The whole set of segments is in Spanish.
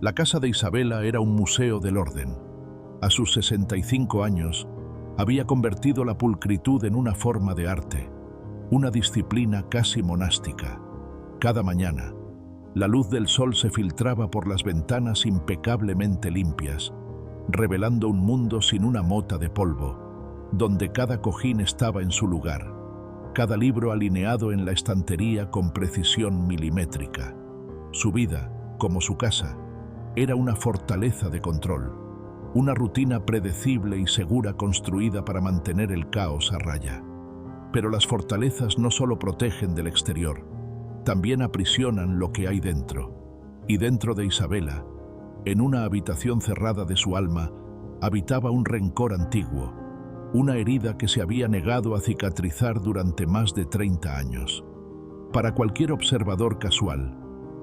La casa de Isabela era un museo del orden. A sus 65 años, había convertido la pulcritud en una forma de arte, una disciplina casi monástica. Cada mañana, la luz del sol se filtraba por las ventanas impecablemente limpias, revelando un mundo sin una mota de polvo, donde cada cojín estaba en su lugar, cada libro alineado en la estantería con precisión milimétrica. Su vida, como su casa, era una fortaleza de control, una rutina predecible y segura construida para mantener el caos a raya. Pero las fortalezas no solo protegen del exterior, también aprisionan lo que hay dentro. Y dentro de Isabela, en una habitación cerrada de su alma, habitaba un rencor antiguo, una herida que se había negado a cicatrizar durante más de 30 años. Para cualquier observador casual,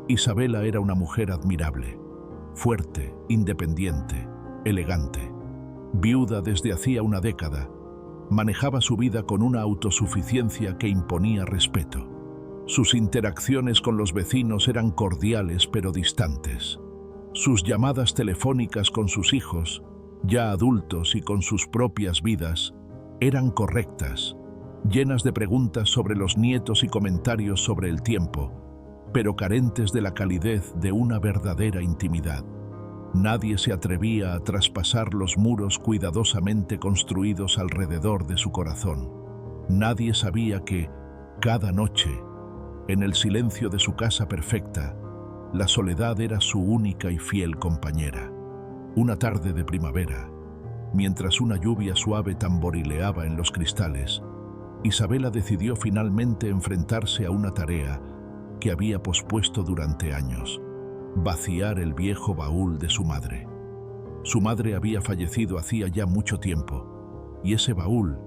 Isabela era una mujer admirable, fuerte, independiente, elegante. Viuda desde hacía una década, manejaba su vida con una autosuficiencia que imponía respeto. Sus interacciones con los vecinos eran cordiales pero distantes. Sus llamadas telefónicas con sus hijos, ya adultos y con sus propias vidas, eran correctas, llenas de preguntas sobre los nietos y comentarios sobre el tiempo, pero carentes de la calidez de una verdadera intimidad. Nadie se atrevía a traspasar los muros cuidadosamente construidos alrededor de su corazón. Nadie sabía que, cada noche, en el silencio de su casa perfecta, la soledad era su única y fiel compañera. Una tarde de primavera, mientras una lluvia suave tamborileaba en los cristales, Isabela decidió finalmente enfrentarse a una tarea que había pospuesto durante años: vaciar el viejo baúl de su madre. Su madre había fallecido hacía ya mucho tiempo, y ese baúl,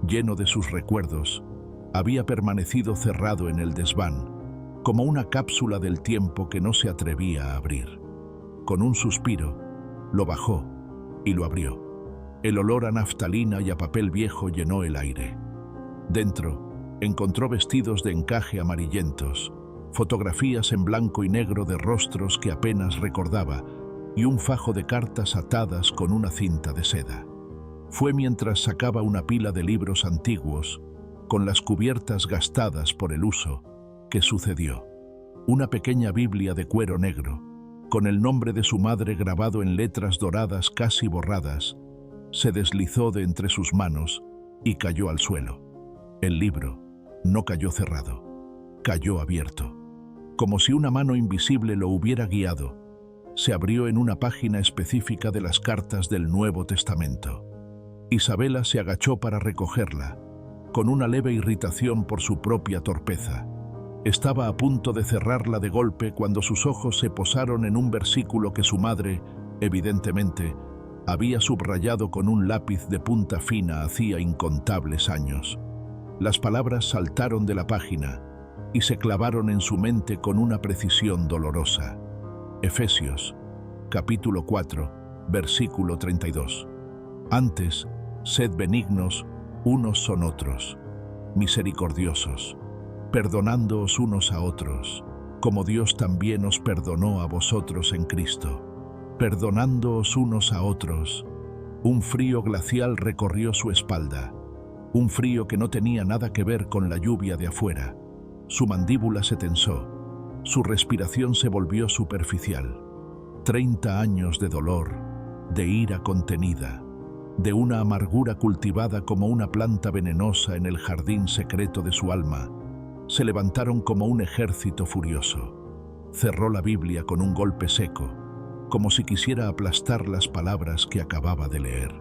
lleno de sus recuerdos, había permanecido cerrado en el desván, como una cápsula del tiempo que no se atrevía a abrir. Con un suspiro, lo bajó y lo abrió. El olor a naftalina y a papel viejo llenó el aire. Dentro, encontró vestidos de encaje amarillentos, fotografías en blanco y negro de rostros que apenas recordaba y un fajo de cartas atadas con una cinta de seda. Fue mientras sacaba una pila de libros antiguos, con las cubiertas gastadas por el uso, que sucedió. Una pequeña Biblia de cuero negro, con el nombre de su madre grabado en letras doradas casi borradas, se deslizó de entre sus manos y cayó al suelo. El libro no cayó cerrado, cayó abierto. Como si una mano invisible lo hubiera guiado, se abrió en una página específica de las cartas del Nuevo Testamento. Isabela se agachó para recogerla, con una leve irritación por su propia torpeza. Estaba a punto de cerrarla de golpe cuando sus ojos se posaron en un versículo que su madre, evidentemente, había subrayado con un lápiz de punta fina hacía incontables años. Las palabras saltaron de la página y se clavaron en su mente con una precisión dolorosa. Efesios, capítulo 4, versículo 32. Antes, sed benignos unos son otros, misericordiosos, perdonándoos unos a otros, como Dios también os perdonó a vosotros en Cristo. Perdonándoos unos a otros. Un frío glacial recorrió su espalda, un frío que no tenía nada que ver con la lluvia de afuera. Su mandíbula se tensó, su respiración se volvió superficial. 30 años de dolor, de ira contenida, de una amargura cultivada como una planta venenosa en el jardín secreto de su alma, se levantaron como un ejército furioso. Cerró la Biblia con un golpe seco, como si quisiera aplastar las palabras que acababa de leer.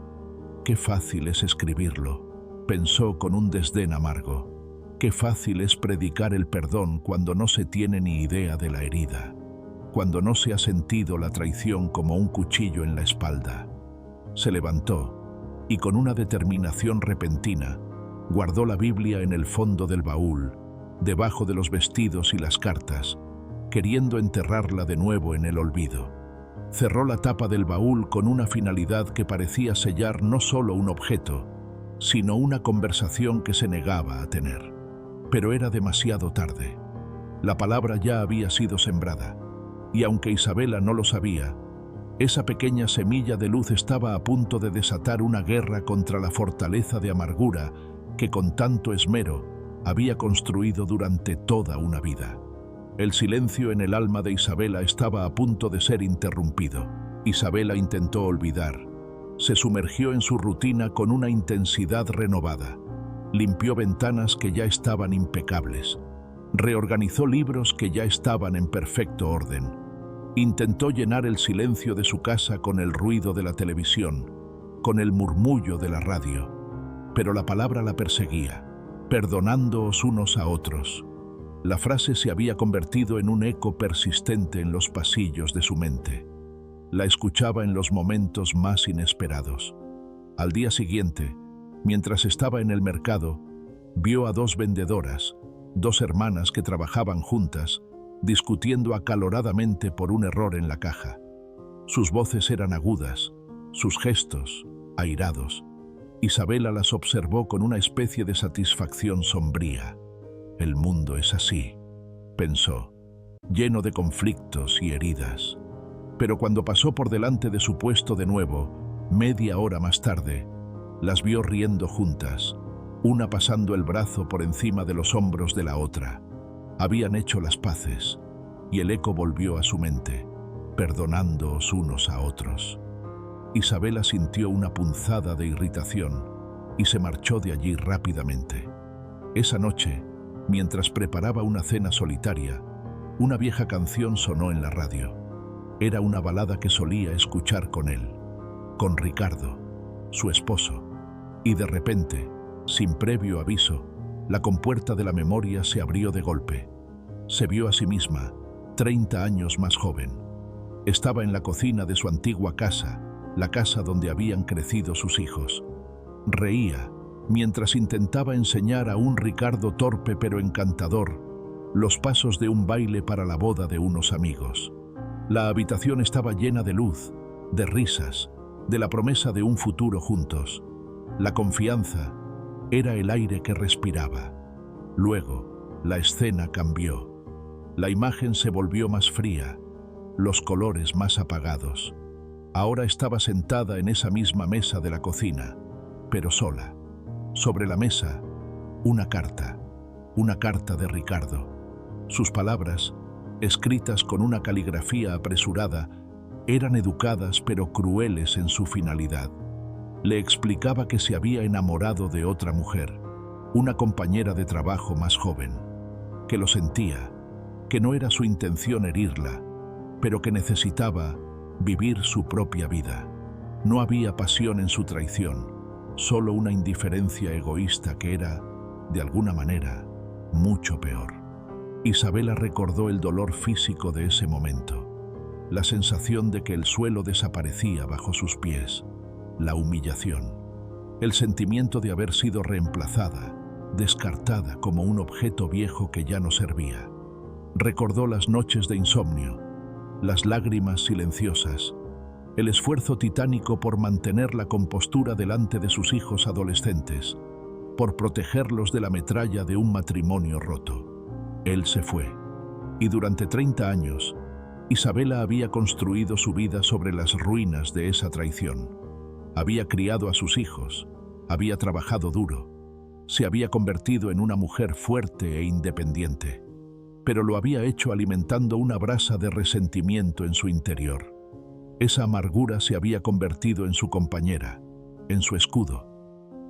Qué fácil es escribirlo, pensó con un desdén amargo. Qué fácil es predicar el perdón cuando no se tiene ni idea de la herida, cuando no se ha sentido la traición como un cuchillo en la espalda. Se levantó y con una determinación repentina guardó la Biblia en el fondo del baúl, debajo de los vestidos y las cartas, queriendo enterrarla de nuevo en el olvido. Cerró la tapa del baúl con una finalidad que parecía sellar no solo un objeto, sino una conversación que se negaba a tener. Pero era demasiado tarde. La palabra ya había sido sembrada. Y aunque Isabela no lo sabía, esa pequeña semilla de luz estaba a punto de desatar una guerra contra la fortaleza de amargura que con tanto esmero había construido durante toda una vida. El silencio en el alma de Isabela estaba a punto de ser interrumpido. Isabela intentó olvidar. Se sumergió en su rutina con una intensidad renovada. Limpió ventanas que ya estaban impecables. Reorganizó libros que ya estaban en perfecto orden. Intentó llenar el silencio de su casa con el ruido de la televisión, con el murmullo de la radio. Pero la palabra la perseguía, perdonándoos unos a otros. La frase se había convertido en un eco persistente en los pasillos de su mente. La escuchaba en los momentos más inesperados. Al día siguiente, mientras estaba en el mercado, vio a dos vendedoras, dos hermanas que trabajaban juntas, discutiendo acaloradamente por un error en la caja. Sus voces eran agudas, sus gestos airados. Isabela las observó con una especie de satisfacción sombría. El mundo es así, pensó, lleno de conflictos y heridas. Pero cuando pasó por delante de su puesto de nuevo, media hora más tarde, las vio riendo juntas, una pasando el brazo por encima de los hombros de la otra. Habían hecho las paces, y el eco volvió a su mente, perdonándoos unos a otros. Isabela sintió una punzada de irritación y se marchó de allí rápidamente. Esa noche, mientras preparaba una cena solitaria, una vieja canción sonó en la radio. Era una balada que solía escuchar con él, con Ricardo, su esposo. Y de repente, sin previo aviso, la compuerta de la memoria se abrió de golpe. Se vio a sí misma, 30 años más joven. Estaba en la cocina de su antigua casa, la casa donde habían crecido sus hijos. Reía, mientras intentaba enseñar a un Ricardo torpe pero encantador los pasos de un baile para la boda de unos amigos. La habitación estaba llena de luz, de risas, de la promesa de un futuro juntos. La confianza era el aire que respiraba. Luego, la escena cambió. La imagen se volvió más fría, los colores más apagados. Ahora estaba sentada en esa misma mesa de la cocina, pero sola. Sobre la mesa, una carta de Ricardo. Sus palabras, escritas con una caligrafía apresurada, eran educadas pero crueles en su finalidad. Le explicaba que se había enamorado de otra mujer, una compañera de trabajo más joven, que lo sentía, que no era su intención herirla, pero que necesitaba vivir su propia vida. No había pasión en su traición, solo una indiferencia egoísta que era, de alguna manera, mucho peor. Isabela recordó el dolor físico de ese momento, la sensación de que el suelo desaparecía bajo sus pies, la humillación, el sentimiento de haber sido reemplazada, descartada como un objeto viejo que ya no servía. Recordó las noches de insomnio, las lágrimas silenciosas, el esfuerzo titánico por mantener la compostura delante de sus hijos adolescentes, por protegerlos de la metralla de un matrimonio roto. Él se fue, y durante 30 años, Isabela había construido su vida sobre las ruinas de esa traición. Había criado a sus hijos, había trabajado duro, se había convertido en una mujer fuerte e independiente, pero lo había hecho alimentando una brasa de resentimiento en su interior. Esa amargura se había convertido en su compañera, en su escudo.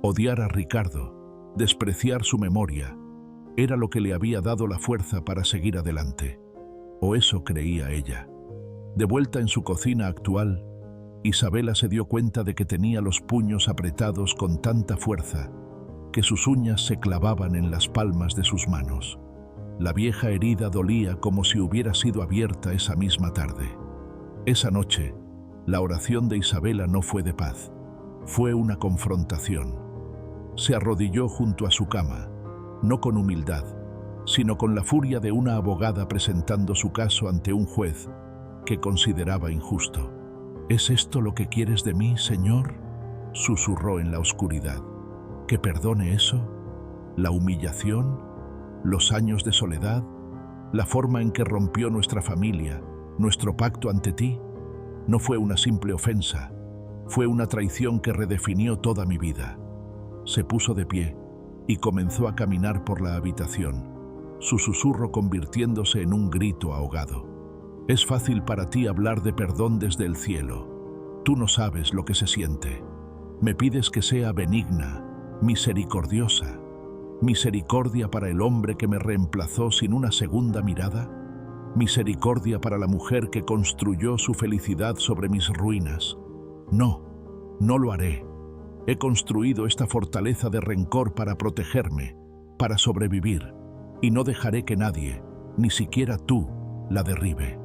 Odiar a Ricardo, despreciar su memoria, era lo que le había dado la fuerza para seguir adelante. O eso creía ella. De vuelta en su cocina actual, Isabela se dio cuenta de que tenía los puños apretados con tanta fuerza que sus uñas se clavaban en las palmas de sus manos. La vieja herida dolía como si hubiera sido abierta esa misma tarde. Esa noche, la oración de Isabela no fue de paz, fue una confrontación. Se arrodilló junto a su cama, no con humildad, sino con la furia de una abogada presentando su caso ante un juez que consideraba injusto. ¿Es esto lo que quieres de mí, Señor?, susurró en la oscuridad. ¿Que perdone eso? ¿La humillación? ¿Los años de soledad? ¿La forma en que rompió nuestra familia? Nuestro pacto ante ti no fue una simple ofensa, fue una traición que redefinió toda mi vida. Se puso de pie y comenzó a caminar por la habitación, su susurro convirtiéndose en un grito ahogado. Es fácil para ti hablar de perdón desde el cielo. Tú no sabes lo que se siente. Me pides que sea benigna, misericordiosa. Misericordia para el hombre que me reemplazó sin una segunda mirada. Misericordia para la mujer que construyó su felicidad sobre mis ruinas. No, no lo haré. He construido esta fortaleza de rencor para protegerme, para sobrevivir, y no dejaré que nadie, ni siquiera tú, la derribe.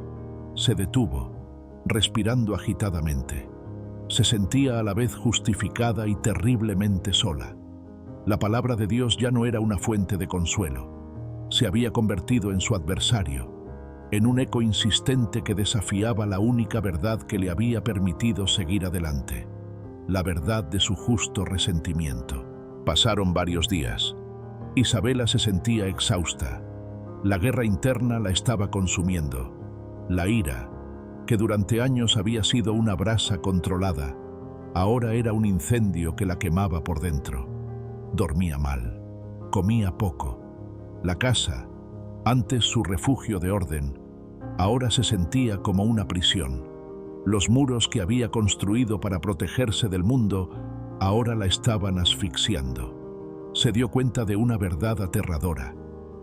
Se detuvo, respirando agitadamente. Se sentía a la vez justificada y terriblemente sola. La palabra de Dios ya no era una fuente de consuelo. Se había convertido en su adversario, en un eco insistente que desafiaba la única verdad que le había permitido seguir adelante, la verdad de su justo resentimiento. Pasaron varios días. Isabela se sentía exhausta. La guerra interna la estaba consumiendo. La ira, que durante años había sido una brasa controlada, ahora era un incendio que la quemaba por dentro. Dormía mal, comía poco. La casa, antes su refugio de orden, ahora se sentía como una prisión. Los muros que había construido para protegerse del mundo, ahora la estaban asfixiando. Se dio cuenta de una verdad aterradora.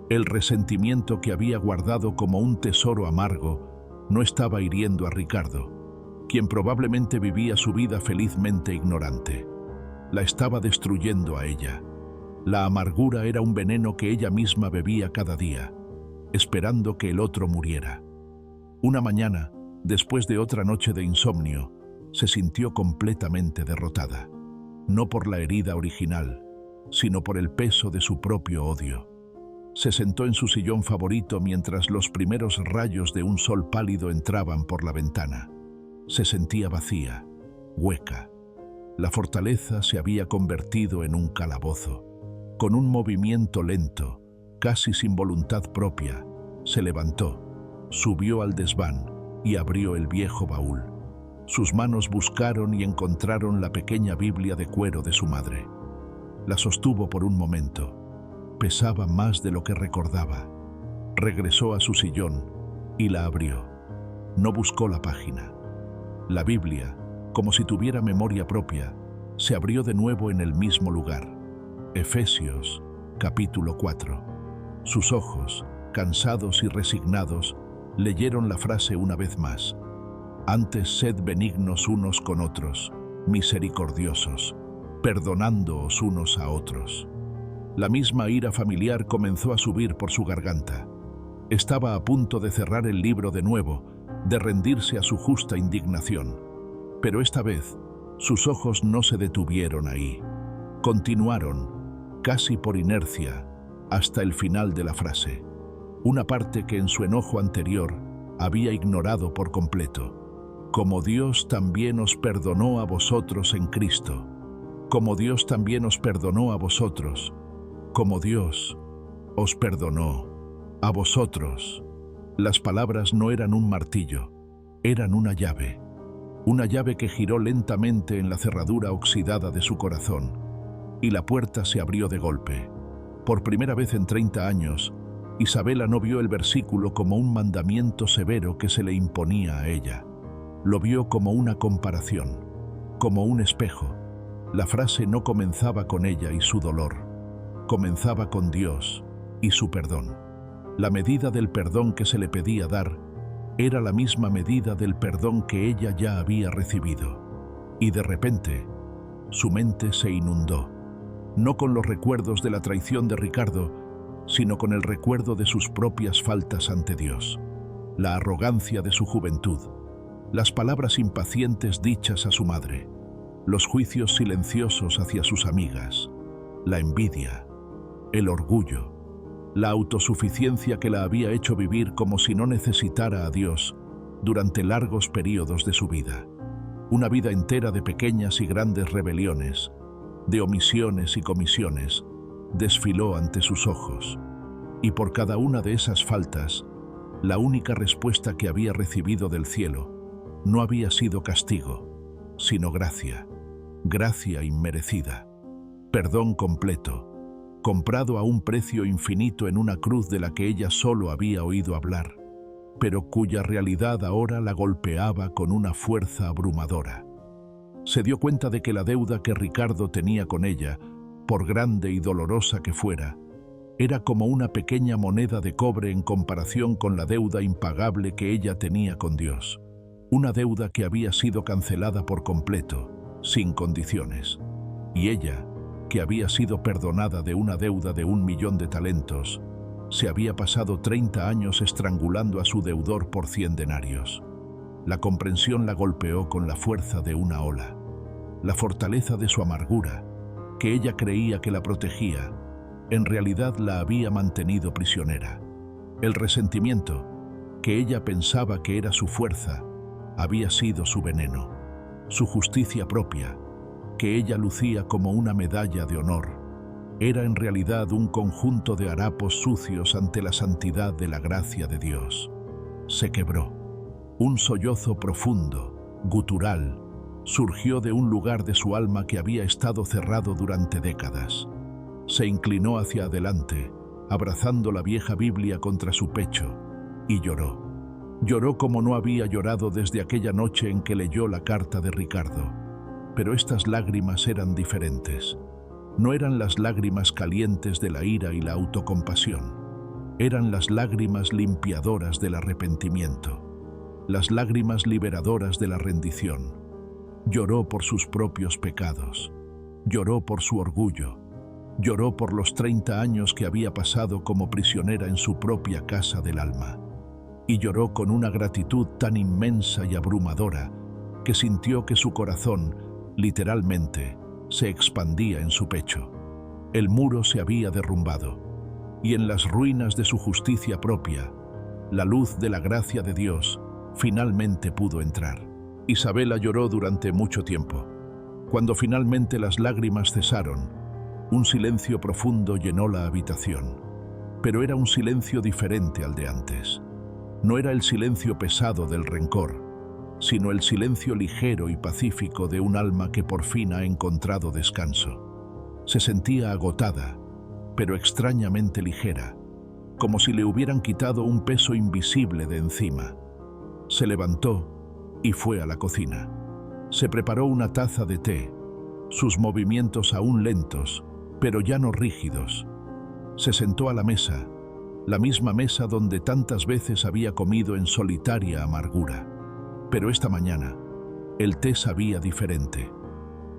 El resentimiento que había guardado como un tesoro amargo no estaba hiriendo a Ricardo, quien probablemente vivía su vida felizmente ignorante. La estaba destruyendo a ella. La amargura era un veneno que ella misma bebía cada día, esperando que el otro muriera. Una mañana, después de otra noche de insomnio, se sintió completamente derrotada, no por la herida original, sino por el peso de su propio odio. Se sentó en su sillón favorito mientras los primeros rayos de un sol pálido entraban por la ventana. Se sentía vacía, hueca. La fortaleza se había convertido en un calabozo. Con un movimiento lento, casi sin voluntad propia, se levantó, subió al desván y abrió el viejo baúl. Sus manos buscaron y encontraron la pequeña Biblia de cuero de su madre. La sostuvo por un momento. Pesaba más de lo que recordaba. Regresó a su sillón y la abrió. No buscó la página. La Biblia, como si tuviera memoria propia, se abrió de nuevo en el mismo lugar. Efesios, capítulo 4. Sus ojos, cansados y resignados, leyeron la frase una vez más. Antes sed benignos unos con otros, misericordiosos, perdonándoos unos a otros. La misma ira familiar comenzó a subir por su garganta. Estaba a punto de cerrar el libro de nuevo, de rendirse a su justa indignación. Pero esta vez, sus ojos no se detuvieron ahí. Continuaron, casi por inercia, hasta el final de la frase. Una parte que en su enojo anterior había ignorado por completo. Como Dios también os perdonó a vosotros en Cristo. Como Dios también os perdonó a vosotros. Como Dios os perdonó a vosotros. Las palabras no eran un martillo, eran una llave que giró lentamente en la cerradura oxidada de su corazón, y la puerta se abrió de golpe. Por primera vez en 30 años, Isabela no vio el versículo como un mandamiento severo que se le imponía a ella. Lo vio como una comparación, como un espejo. La frase no comenzaba con ella y su dolor. Comenzaba con Dios y su perdón. La medida del perdón que se le pedía dar era la misma medida del perdón que ella ya había recibido. Y de repente, su mente se inundó, no con los recuerdos de la traición de Ricardo, sino con el recuerdo de sus propias faltas ante Dios, la arrogancia de su juventud, las palabras impacientes dichas a su madre, los juicios silenciosos hacia sus amigas, la envidia, el orgullo, la autosuficiencia que la había hecho vivir como si no necesitara a Dios durante largos periodos de su vida. Una vida entera de pequeñas y grandes rebeliones, de omisiones y comisiones, desfiló ante sus ojos. Y por cada una de esas faltas, La única respuesta que había recibido del cielo no había sido castigo, sino gracia, gracia inmerecida, perdón completo, comprado a un precio infinito en una cruz de la que ella solo había oído hablar, pero cuya realidad ahora la golpeaba con una fuerza abrumadora. Se dio cuenta de que la deuda que Ricardo tenía con ella, por grande y dolorosa que fuera, era como una pequeña moneda de cobre en comparación con la deuda impagable que ella tenía con Dios. Una deuda que había sido cancelada por completo, sin condiciones. Y ella, que había sido perdonada de una deuda de 1.000.000 de talentos, se había pasado 30 años estrangulando a su deudor por 100 denarios. La comprensión la golpeó con la fuerza de una ola. La fortaleza de su amargura, que ella creía que la protegía, en realidad la había mantenido prisionera. El resentimiento, que ella pensaba que era su fuerza, había sido su veneno. Su justicia propia, que ella lucía como una medalla de honor, era en realidad un conjunto de harapos sucios ante la santidad de la gracia de Dios. Se quebró. Un sollozo profundo, gutural, surgió de un lugar de su alma que había estado cerrado durante décadas. Se inclinó hacia adelante, abrazando la vieja Biblia contra su pecho, y lloró. Lloró como no había llorado desde aquella noche en que leyó la carta de Ricardo. Pero estas lágrimas eran diferentes. No eran las lágrimas calientes de la ira y la autocompasión. Eran las lágrimas limpiadoras del arrepentimiento, las lágrimas liberadoras de la rendición. Lloró por sus propios pecados, lloró por su orgullo, lloró por los 30 años que había pasado como prisionera en su propia casa del alma. Y lloró con una gratitud tan inmensa y abrumadora que sintió que su corazón, literalmente, se expandía en su pecho. El muro se había derrumbado, y en las ruinas de su justicia propia, la luz de la gracia de Dios finalmente pudo entrar. Isabela lloró durante mucho tiempo. Cuando finalmente las lágrimas cesaron, un silencio profundo llenó la habitación. Pero era un silencio diferente al de antes. No era el silencio pesado del rencor, sino el silencio ligero y pacífico de un alma que por fin ha encontrado descanso. Se sentía agotada, pero extrañamente ligera, como si le hubieran quitado un peso invisible de encima. Se levantó y fue a la cocina. Se preparó una taza de té, sus movimientos aún lentos, pero ya no rígidos. Se sentó a la misma mesa donde tantas veces había comido en solitaria amargura. Pero esta mañana, el té sabía diferente.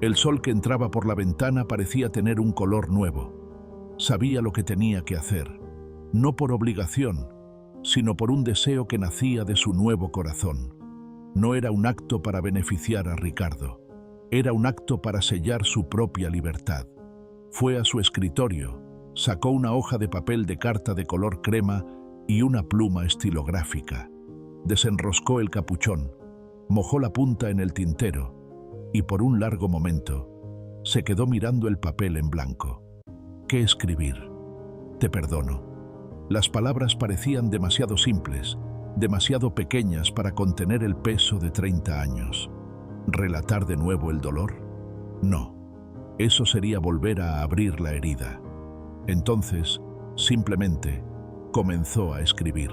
El sol que entraba por la ventana parecía tener un color nuevo. Sabía lo que tenía que hacer, no por obligación, sino por un deseo que nacía de su nuevo corazón. No era un acto para beneficiar a Ricardo, era un acto para sellar su propia libertad. Fue a su escritorio, sacó una hoja de papel de carta de color crema y una pluma estilográfica. Desenroscó el capuchón, mojó la punta en el tintero y por un largo momento se quedó mirando el papel en blanco. ¿Qué escribir? Te perdono. Las palabras parecían demasiado simples, demasiado pequeñas para contener el peso de 30 años. ¿Relatar de nuevo el dolor? No. Eso sería volver a abrir la herida. Entonces, simplemente, comenzó a escribir.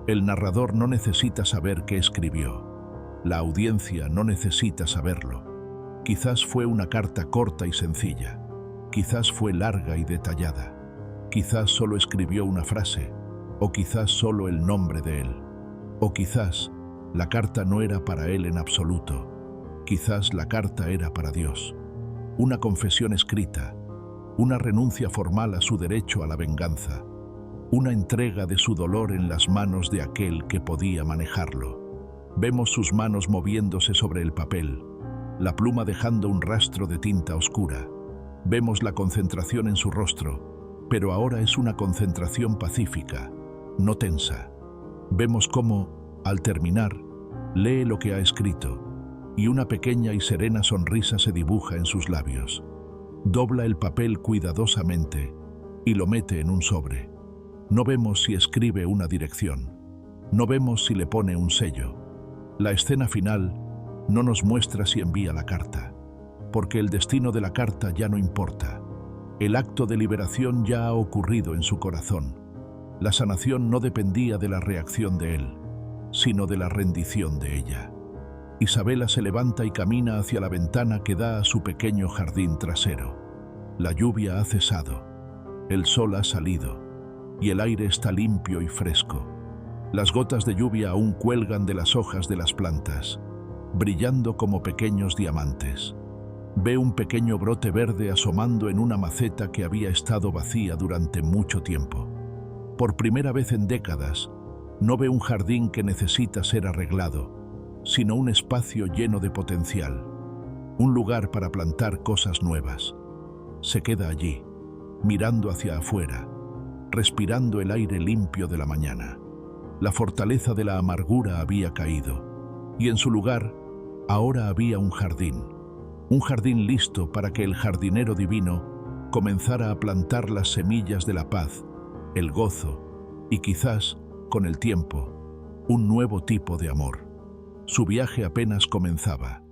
El narrador no necesita saber qué escribió. La audiencia no necesita saberlo. Quizás fue una carta corta y sencilla. Quizás fue larga y detallada. Quizás solo escribió una frase, o quizás solo el nombre de él. O quizás la carta no era para él en absoluto. Quizás la carta era para Dios. Una confesión escrita, una renuncia formal a su derecho a la venganza, una entrega de su dolor en las manos de aquel que podía manejarlo. Vemos sus manos moviéndose sobre el papel, la pluma dejando un rastro de tinta oscura. Vemos la concentración en su rostro, pero ahora es una concentración pacífica, no tensa. Vemos cómo, al terminar, lee lo que ha escrito, y una pequeña y serena sonrisa se dibuja en sus labios. Dobla el papel cuidadosamente y lo mete en un sobre. No vemos si escribe una dirección. No vemos si le pone un sello. La escena final no nos muestra si envía la carta, porque el destino de la carta ya no importa. El acto de liberación ya ha ocurrido en su corazón. La sanación no dependía de la reacción de él, sino de la rendición de ella. Isabela se levanta y camina hacia la ventana que da a su pequeño jardín trasero. La lluvia ha cesado, el sol ha salido y el aire está limpio y fresco. Las gotas de lluvia aún cuelgan de las hojas de las plantas, brillando como pequeños diamantes. Ve un pequeño brote verde asomando en una maceta que había estado vacía durante mucho tiempo. Por primera vez en décadas, no ve un jardín que necesita ser arreglado, sino un espacio lleno de potencial, un lugar para plantar cosas nuevas. Se queda allí, mirando hacia afuera, respirando el aire limpio de la mañana. La fortaleza de la amargura había caído, y en su lugar, ahora había un jardín listo para que el jardinero divino comenzara a plantar las semillas de la paz, el gozo y quizás, con el tiempo, un nuevo tipo de amor. Su viaje apenas comenzaba.